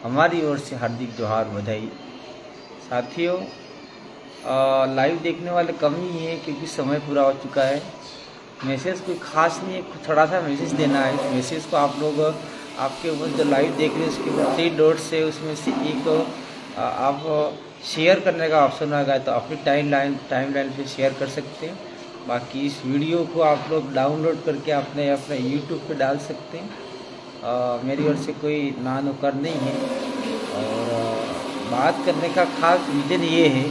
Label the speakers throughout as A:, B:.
A: हमारी ओर से हार्दिक जोहार बधाई। साथियों, लाइव देखने वाले कम ही हैं क्योंकि समय पूरा हो चुका है। मैसेज कोई ख़ास नहीं है, थोड़ा सा मैसेज देना है। मैसेज को आप लोग आपके ऊपर जो लाइव देख रहे हैं उसके ऊपर 3 डॉट्स है, उसमें से एक आप शेयर करने का ऑप्शन आएगा तो अपनी टाइमलाइन पे शेयर कर सकते हैं। बाकी इस वीडियो को आप लोग डाउनलोड करके अपने यूट्यूब पे डाल सकते हैं। मेरी ओर से कोई ना नुक्कड़ नहीं है। और बात करने का खास रीज़न ये है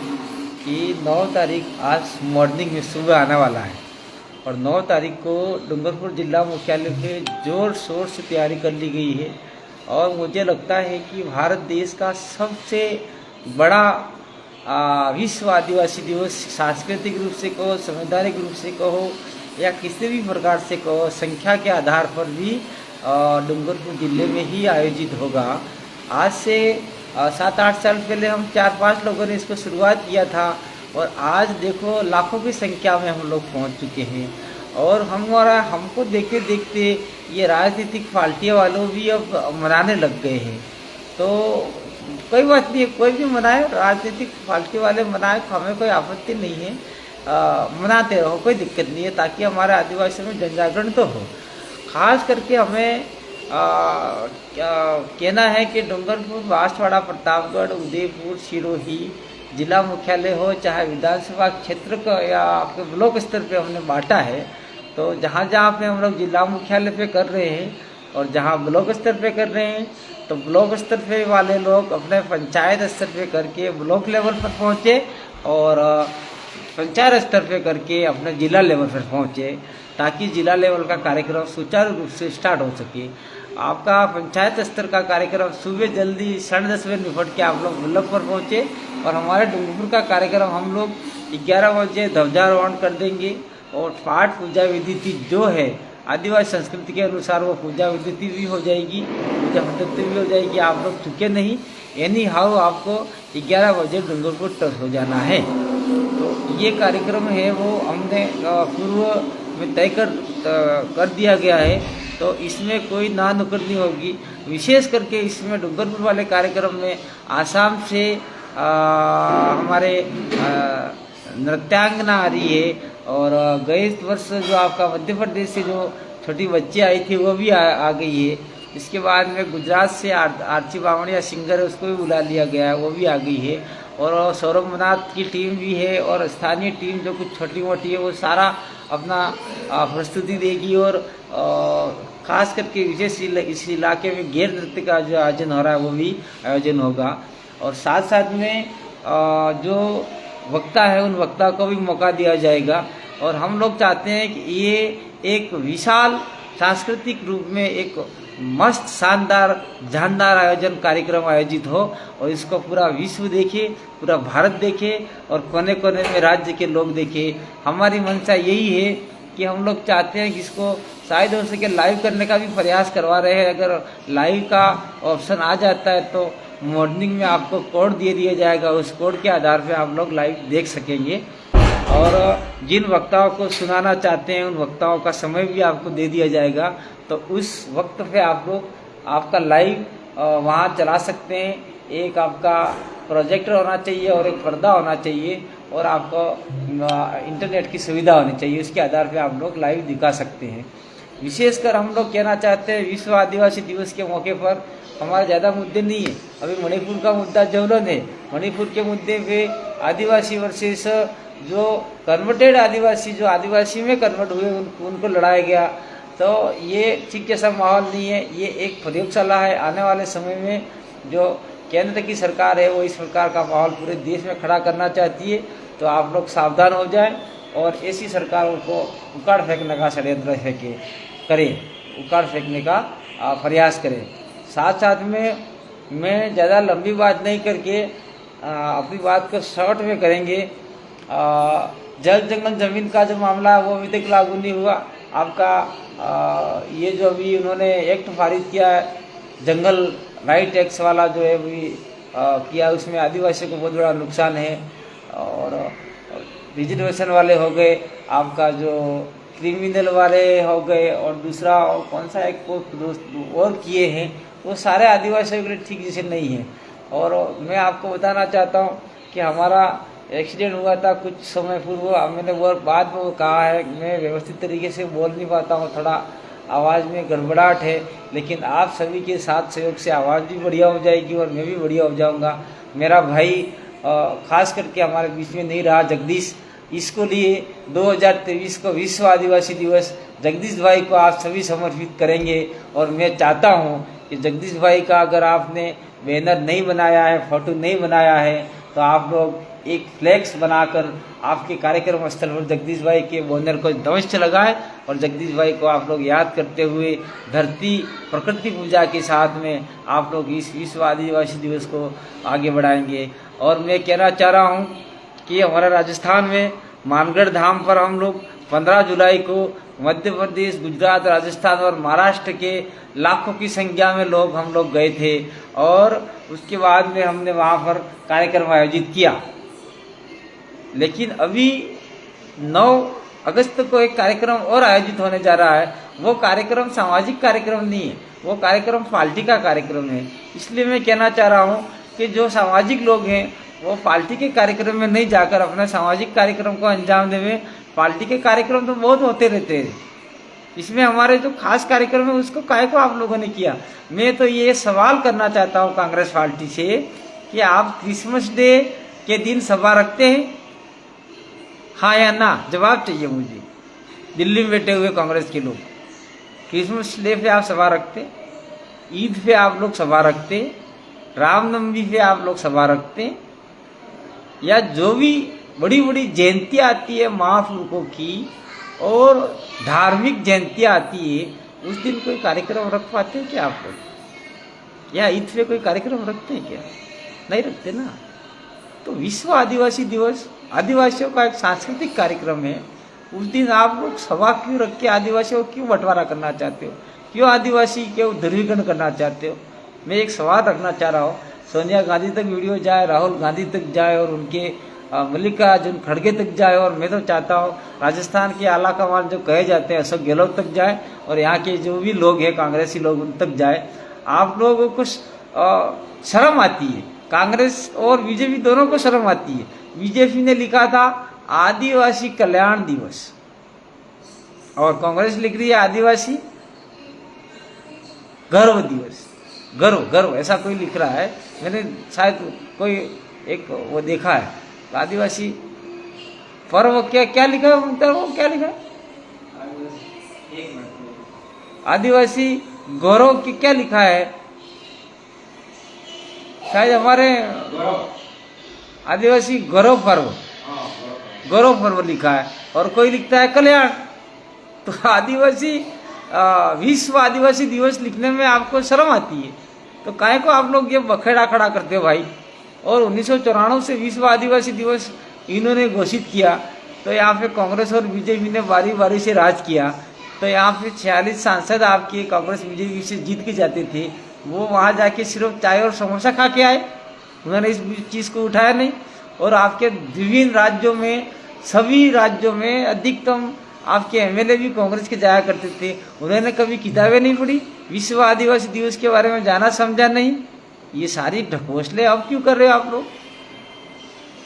A: कि 9 तारीख आज मॉर्निंग में सुबह आने वाला है और 9 तारीख को डूंगरपुर जिला मुख्यालय पे ज़ोर शोर से तैयारी कर ली गई है। और मुझे लगता है कि भारत देश का सबसे बड़ा विश्व आदिवासी दिवस, सांस्कृतिक रूप से कहो, संवैधानिक रूप से कहो या किसी भी प्रकार से कहो, संख्या के आधार पर भी डूंगरपुर जिले में ही आयोजित होगा। आज से 7-8 साल पहले हम 4-5 लोगों ने इसको शुरुआत किया था और आज देखो लाखों की संख्या में हम लोग पहुंच चुके हैं। और हमको देखते देखते ये राजनीतिक पार्टियों वालों भी अब मनाने लग गए हैं। तो कोई बात नहीं है, कोई भी मनाए, राजनीतिक पार्टी वाले मनाए, हमें कोई आपत्ति नहीं है। मनाते रहो, कोई दिक्कत नहीं है, ताकि हमारे आदिवासियों में जनजागरण तो हो। खास करके हमें कहना है कि डूंगरपुर, बांसवाड़ा, प्रतापगढ़, उदयपुर, सिरोही जिला मुख्यालय हो, चाहे विधानसभा क्षेत्र का या आपके ब्लॉक स्तर पे हमने बांटा है। तो जहाँ जहाँ पे हम लोग जिला मुख्यालय पे कर रहे हैं और जहाँ ब्लॉक स्तर पे कर रहे हैं, तो ब्लॉक स्तर पे वाले लोग अपने पंचायत स्तर पे करके ब्लॉक लेवल पर पहुँचे और पंचायत स्तर पे करके अपने जिला लेवल पर पहुँचे, ताकि जिला लेवल का कार्यक्रम सुचारू रूप से स्टार्ट हो सके। आपका पंचायत स्तर का कार्यक्रम सुबह जल्दी 10:30 बजे निपट के आप लोग ब्लॉक पर पहुँचे और हमारे डूंगरपुर का कार्यक्रम हम लोग 11 बजे ध्वजारोहण कर देंगे। और पाठ पूजा विधि जो है आदिवासी संस्कृति के अनुसार वो पूजा विधि भी हो जाएगी, पूजा पद्धति भी हो जाएगी। आप लोग चुके नहीं, एनी हाउ आपको 11 बजे डूंगरपुर टच हो जाना है। तो ये कार्यक्रम है वो हमने पूर्व में तय कर दिया गया है, तो इसमें कोई ना नुक्कड़ नहीं होगी। विशेष करके इसमें डूंगरपुर वाले कार्यक्रम में आसाम से हमारे नृत्यांगना आ रही है और गए वर्ष जो आपका मध्य प्रदेश से जो छोटी बच्ची आई थी वो भी आ गई है। इसके बाद में गुजरात से आरची बावड़िया सिंगर है, उसको भी बुला लिया गया है, वो भी आ गई है। और सौरभ मनाथ की टीम भी है और स्थानीय टीम जो कुछ छोटी मोटी है वो सारा अपना प्रस्तुति देगी। और खास करके विशेष इस इलाके में गैर नृत्य का जो आयोजन हो रहा है वो भी आयोजन होगा। और साथ साथ में जो वक्ता है उन वक्ता को भी मौका दिया जाएगा। और हम लोग चाहते हैं कि ये एक विशाल सांस्कृतिक रूप में एक मस्त, शानदार, जानदार आयोजन कार्यक्रम आयोजित हो और इसको पूरा विश्व देखे, पूरा भारत देखे और कोने कोने में राज्य के लोग देखे। हमारी मंशा यही है कि हम लोग चाहते हैं कि इसको शायद हो सके लाइव करने का भी प्रयास करवा रहे हैं। अगर लाइव का ऑप्शन आ जाता है तो मॉर्निंग में आपको कोड दे दिया जाएगा, उस कोड के आधार पे आप लोग लाइव देख सकेंगे। और जिन वक्ताओं को सुनाना चाहते हैं उन वक्ताओं का समय भी आपको दे दिया जाएगा, तो उस वक्त पे आप लोग आपका लाइव वहाँ चला सकते हैं। एक आपका प्रोजेक्टर होना चाहिए और एक पर्दा होना चाहिए और आपको इंटरनेट की सुविधा होनी चाहिए, उसके आधार पे आप लोग लाइव दिखा सकते हैं। विशेषकर हम लोग कहना चाहते हैं विश्व आदिवासी दिवस के मौके पर हमारे ज़्यादा मुद्दे नहीं है। अभी मणिपुर का मुद्दा ज्वलन है, मणिपुर के मुद्दे पे आदिवासी वर्सेस जो कन्वर्टेड आदिवासी, जो आदिवासी में कन्वर्ट हुए उनको लड़ाया गया। तो ये ठीक जैसा माहौल नहीं है, ये एक प्रयोगशाला है। आने वाले समय में जो केंद्र की सरकार है वो इस प्रकार का माहौल पूरे देश में खड़ा करना चाहती है, तो आप लोग सावधान हो जाएं और ऐसी सरकारों को उखाड़ फेंकने का षड्यंत्र करें, उखाड़ फेंकने का प्रयास करें। साथ साथ में मैं ज़्यादा लंबी बात नहीं करके अपनी बात को शॉर्ट में करेंगे। जल जंगल जमीन का जो मामला है वो अभी तक लागू नहीं हुआ। आपका ये जो अभी उन्होंने एक्ट पारित किया है, जंगल राइट एक्ट वाला जो है अभी किया, उसमें आदिवासियों को बहुत बड़ा नुकसान है। और रिजर्वेशन वाले हो गए, आपका जो क्रिमिनल वाले हो गए, और दूसरा कौन सा एक दोस्त और किए हैं, वो सारे आदिवासियों के लिए ठीक जैसे नहीं है। और मैं आपको बताना चाहता हूँ कि हमारा एक्सीडेंट हुआ था कुछ समय पूर्व, मैंने वो बात में कहा है, मैं व्यवस्थित तरीके से बोल नहीं पाता हूँ, थोड़ा आवाज़ में गड़बड़ाहट है, लेकिन आप सभी के साथ सहयोग से आवाज़ भी बढ़िया हो जाएगी और मैं भी बढ़िया हो जाऊँगा। मेरा भाई खास करके हमारे बीच में नहीं रहा, जगदीश, इसको लिए 2023 को विश्व आदिवासी दिवस जगदीश भाई को आप सभी समर्पित करेंगे। और मैं चाहता हूं कि जगदीश भाई का अगर आपने बैनर नहीं बनाया है, फोटो नहीं बनाया है, तो आप लोग एक फ्लैक्स बनाकर आपके कार्यक्रम स्थल पर जगदीश भाई के बैनर को अवश्य लगाएं और जगदीश भाई को आप लोग याद करते हुए धरती प्रकृति पूजा के साथ में आप लोग इस विश्व आदिवासी दिवस को आगे बढ़ाएंगे। और मैं कहना चाह रहा हूँ कि हमारा राजस्थान में मानगढ़ धाम पर हम लोग 15 जुलाई को मध्य प्रदेश, गुजरात, राजस्थान और महाराष्ट्र के लाखों की संख्या में लोग हम लोग गए थे और उसके बाद में हमने वहाँ पर कार्यक्रम आयोजित किया। लेकिन अभी 9 अगस्त को एक कार्यक्रम और आयोजित होने जा रहा है। वो कार्यक्रम सामाजिक कार्यक्रम नहीं है, वो कार्यक्रम पार्टी का कार्यक्रम है। इसलिए मैं कहना चाह रहा हूँ कि जो सामाजिक लोग हैं वो पार्टी के कार्यक्रम में नहीं जाकर अपने सामाजिक कार्यक्रम को अंजाम देवे। पार्टी के कार्यक्रम तो बहुत होते रहते हैं, इसमें हमारे जो खास कार्यक्रम है उसको काहे को आप लोगों ने किया। मैं तो ये सवाल करना चाहता हूँ कांग्रेस पार्टी से कि आप क्रिसमस डे के दिन सभा रखते हैं, हाँ या ना? जवाब चाहिए मुझे। दिल्ली में बैठे हुए कांग्रेस के लोग, क्रिसमस डे पे आप सभा रखते, ईद पे आप लोग सभा रखते, रामनवमी पे आप लोग सभा रखते, या जो भी बड़ी बड़ी जयंतियाँ आती है महापुरुषों की और धार्मिक जयंतियाँ आती है, उस दिन कोई कार्यक्रम रख पाते हैं क्या आप लोग? या ईद पे कोई कार्यक्रम रखते हैं क्या? नहीं रखते ना। तो विश्व आदिवासी दिवस आदिवासियों का एक सांस्कृतिक कार्यक्रम है, उस दिन आप लोग सभा क्यों रख के आदिवासियों को क्यों बंटवारा करना चाहते हो? क्यों आदिवासी के ध्रुवीकरण करना चाहते हो? मैं एक सवाल रखना चाह रहा हूँ, सोनिया गांधी तक वीडियो जाए, राहुल गांधी तक जाए और उनके मल्लिकार्जुन खड़गे तक जाए, और मैं तो चाहता हूँ राजस्थान के आला कमान जो कहे जाते हैं अशोक गहलोत तक जाए, और यहाँ के जो भी लोग हैं कांग्रेसी लोग उन तक जाए। आप लोगों को शर्म आती है, कांग्रेस और बीजेपी दोनों को शर्म आती है। बीजेपी ने लिखा था आदिवासी कल्याण दिवस और कांग्रेस लिख रही है आदिवासी गर्व दिवस। गर्व ऐसा कोई लिख रहा है, मैंने शायद कोई एक वो देखा है। आदिवासी पर्व क्या लिखा है, वो क्या लिखा है? आदिवासी गौरव की क्या लिखा है? शायद हमारे आदिवासी गौरव पर्व लिखा है, और कोई लिखता है कल्याण। तो आदिवासी विश्व आदिवासी दिवस लिखने में आपको शर्म आती है, तो काहे को आप लोग ये बखेड़ा खड़ा करते हो भाई? और 1994 से विश्व आदिवासी दिवस इन्होंने घोषित किया, तो यहाँ पे कांग्रेस और बीजेपी ने बारी बारी से राज किया। तो यहाँ पे 46 सांसद आपके कांग्रेस बीजेपी से जीत के जाते थे, वो वहाँ जाके सिर्फ चाय और समोसा खा के आए, उन्होंने इस चीज़ को उठाया नहीं। और आपके विभिन्न राज्यों में, सभी राज्यों में अधिकतम आपके एमएलए भी कांग्रेस के जाया करते थे, उन्होंने कभी किताबें नहीं पढ़ी, विश्व आदिवासी दिवस के बारे में जाना समझा नहीं। ये सारी ढकोसले अब क्यों कर रहे हो आप लोग?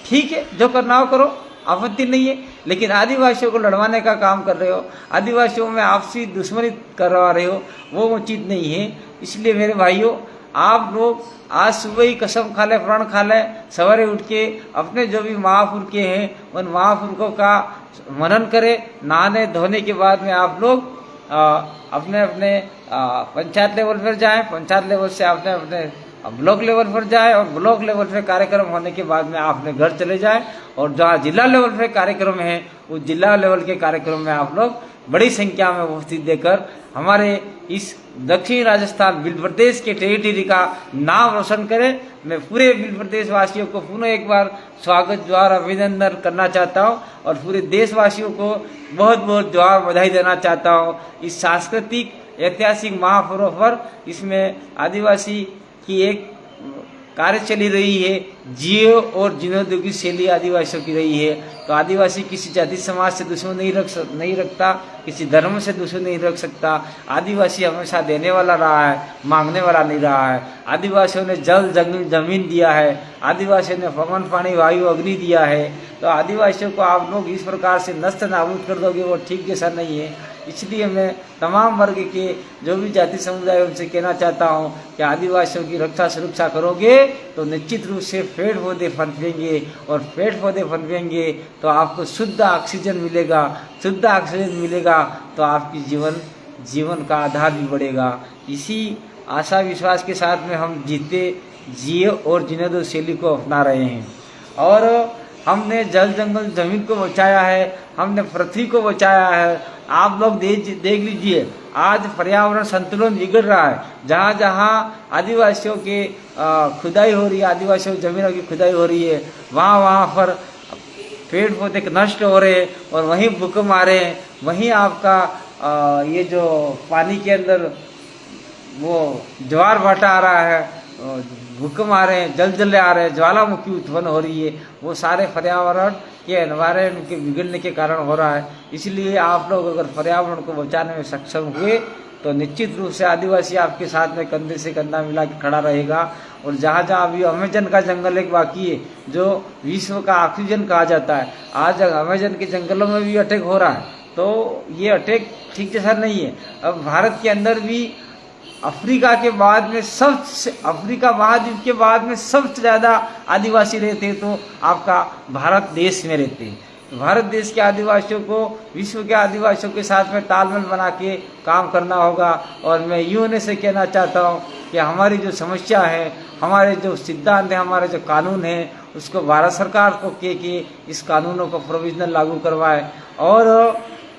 A: ठीक है, जो करना हो करो, आपत्ति नहीं है, लेकिन आदिवासियों को लड़वाने का काम कर रहे हो, आदिवासियों में आपसी दुश्मनी करवा रहे हो, वो उचित नहीं है। इसलिए मेरे भाइयों, आप लोग आज सुबह ही कसम खा ले, प्रण खा ले, सवेरे उठ के अपने जो भी महापुरुष के हैं उन महापुरुषों का मनन करें। नहाने धोने के बाद में आप लोग अपने अपने पंचायत लेवल पर जाएं, पंचायत लेवल से अपने अपने ब्लॉक लेवल पर जाए, और ब्लॉक लेवल पे कार्यक्रम होने के बाद में आप अपने घर चले जाएं, और जहाँ जिला लेवल पे कार्यक्रम है उस जिला लेवल के कार्यक्रम में आप लोग बड़ी संख्या में उपस्थित देकर हमारे इस दक्षिण राजस्थान बिल प्रदेश के टेरिटरी का नाम रोशन करें। मैं पूरे बिल प्रदेश वासियों को पुनः एक बार स्वागत, जोहार, अभिनंदन करना चाहता हूँ, और पूरे देशवासियों को बहुत बहुत जोहार, बधाई देना चाहता हूँ इस सांस्कृतिक ऐतिहासिक महापर्व पर। इसमें आदिवासी की एक कार्य चली रही है, जियो और जीने की शैली आदिवासियों की रही है। तो आदिवासी किसी जाति समाज से दुश्मन नहीं रखता, किसी धर्म से दुश्मन नहीं रख सकता। आदिवासी हमेशा देने वाला रहा है, मांगने वाला नहीं रहा है। आदिवासियों ने जल जंगल जमीन दिया है, आदिवासियों ने पवन पानी वायु अग्नि दिया है। तो आदिवासियों को आप लोग इस प्रकार से नष्ट नाबूद कर दोगे, वो ठीक जैसा नहीं है। इसलिए मैं तमाम वर्ग के जो भी जाति समुदाय उनसे कहना चाहता हूँ कि आदिवासियों की रक्षा सुरक्षा करोगे तो निश्चित रूप से पेड़ पौधे पनपेंगे, और पेड़ पौधे पनपेंगे तो आपको शुद्ध ऑक्सीजन मिलेगा। शुद्ध ऑक्सीजन मिलेगा तो आपकी जीवन का आधार भी बढ़ेगा। इसी आशा विश्वास के साथ में हम जिए और जीने दो शैली को अपना रहे हैं। और हमने जल जंगल जमीन को बचाया है, हमने पृथ्वी को बचाया है। आप लोग देख लीजिए, आज पर्यावरण संतुलन बिगड़ रहा है। जहाँ जहाँ आदिवासियों के खुदाई हो रही है, आदिवासियों की जमीनों की खुदाई हो रही है, वहाँ पर पेड़ पौधे नष्ट हो रहे हैं, और वहीं भूकंप आ रहे हैं। वहीं आपका ये जो पानी के अंदर वो ज्वार भाटा आ रहा है, भूकंप आ रहे हैं, जलजले आ रहे हैं, ज्वालामुखी उत्पन्न हो रही है। वो सारे पर्यावरण के एनवायरनमेंट के बिगड़ने के कारण हो रहा है। इसलिए आप लोग अगर पर्यावरण को बचाने में सक्षम हुए तो निश्चित रूप से आदिवासी आपके साथ में कंधे से कंधा मिला के खड़ा रहेगा। और जहाँ जहाँ अभी अमेजन का जंगल एक बाकी है, जो विश्व का ऑक्सीजन कहा जाता है, आज अमेजन के जंगलों में भी अटैक हो रहा है। तो ये अटैक ठीक जैसा नहीं है। अब भारत के अंदर भी अफ्रीका के बाद में अफ्रीका महाद्वीप के बाद में सबसे ज़्यादा आदिवासी रहते हैं, तो आपका भारत देश में रहते हैं। भारत देश के आदिवासियों को विश्व के आदिवासियों के साथ में तालमेल बना के काम करना होगा। और मैं यूएनए से कहना चाहता हूँ कि हमारी जो समस्या है, हमारे जो सिद्धांत है, हमारे जो कानून है, उसको भारत सरकार को के इस कानूनों को प्रोविजनल लागू करवाए। और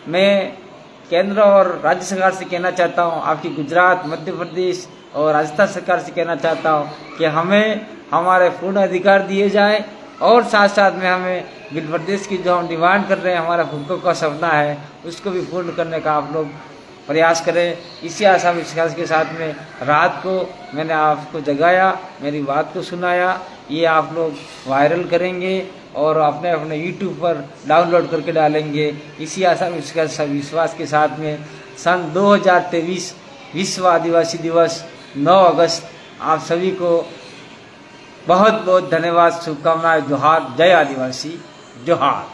A: मैं केंद्र और राज्य सरकार से कहना चाहता हूँ, आपकी गुजरात, मध्य प्रदेश और राजस्थान सरकार से कहना चाहता हूँ कि हमें हमारे पूर्ण अधिकार दिए जाए, और साथ साथ में हमें बिल प्रदेश की जो हम डिमांड कर रहे हैं, हमारा हुक्म का सपना है, उसको भी पूर्ण करने का आप लोग प्रयास करें। इसी आशा विश्वास के साथ में रात को मैंने आपको जगाया, मेरी बात को सुनाया। ये आप लोग वायरल करेंगे और अपने अपने यूट्यूब पर डाउनलोड करके डालेंगे। इसी आशा विश्वास के साथ में सन 2023 विश्व आदिवासी दिवस 9 अगस्त आप सभी को बहुत बहुत धन्यवाद, शुभकामनाएं। जोहार, जय आदिवासी, जोहार।